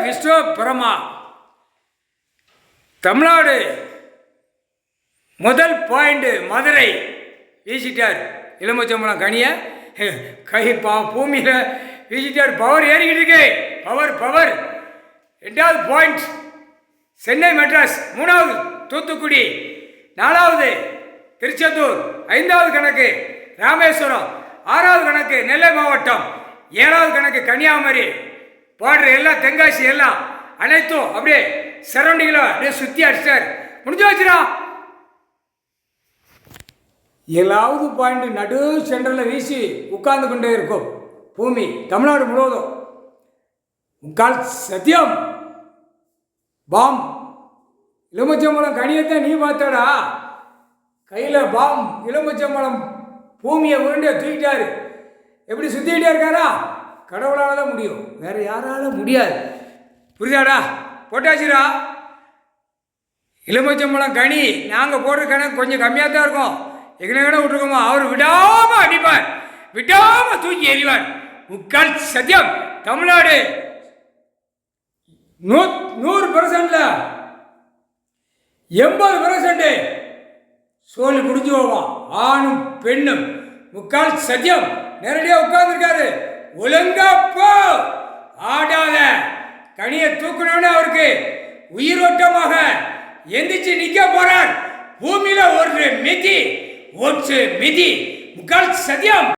விஸ்வ பரமா தமிழ்நாடு முதல் பாயிண்ட் மதுரை வீசிட்டார். எலுமிச்சம்பழம் கனியை பூமியில் வீசிட்டார். பவர் ஏறிக்கிட்டு இருக்கு. பவர். ரெண்டாவது பாயிண்ட் சென்னை மெட்ராஸ், மூணாவது தூத்துக்குடி, நாலாவது திருச்செந்தூர், ஐந்தாவது கணக்கு ராமேஸ்வரம், ஆறாவது கணக்கு நெல்லை மாவட்டம், ஏழாவது கணக்கு கன்னியாகுமரி பார்டர் எல்லாம் தென்காசி எல்லாம் அனைத்தும் அப்படியே சரௌண்டிங்கில் அப்படியே சுற்றி அடிச்சிட்டார். முடிஞ்சு வச்சுடா. ஏழாவது பாயிண்ட் நடு சென்டரில் வீசி உட்கார்ந்து கொண்டே இருக்கும் பூமி தமிழ்நாடு முழுவதும். முக்கால் சத்தியம் பாம். எலுமிச்சம்பழம் கனியத்தான் நீ பார்த்தாடா. கையில் பாம் எலுமிச்சம்பழம் பூமியை உருண்டே தூக்கிட்டாரு. எப்படி சுற்றிக்கிட்டே இருக்காரா? கடவுளால் தான் முடியும், வேற யாரால முடியாது. புரியுதாடா? போட்டாச்சுடா. எலுமிச்சம்பழம் கனி நாங்கள் போடுற கணக்கு கொஞ்சம் கம்மியாக தான் இருக்கும். எங்கன விட்டுருக்கோமா? அவர் விடாமல் அடிப்பார், விடாமல் தூக்கி எறிவார். முக்கால் சத்தியம் தமிழ்நாடு 100%ல 80% சோழி முடிஞ்சு போவான். ஆணும் பெண்ணும் முக்கால் சத்தியம் நேரடியாக உட்கார்ந்துருக்காரு. ஒழுங்கா போ, ஆடாத. கனியை தூக்கணும்னு அவருக்கு உயிரோட்டமாக எந்திரிச்சு நிற்க போறார். பூமியில ஒரு மிதி முக்கால் சத்தியம்.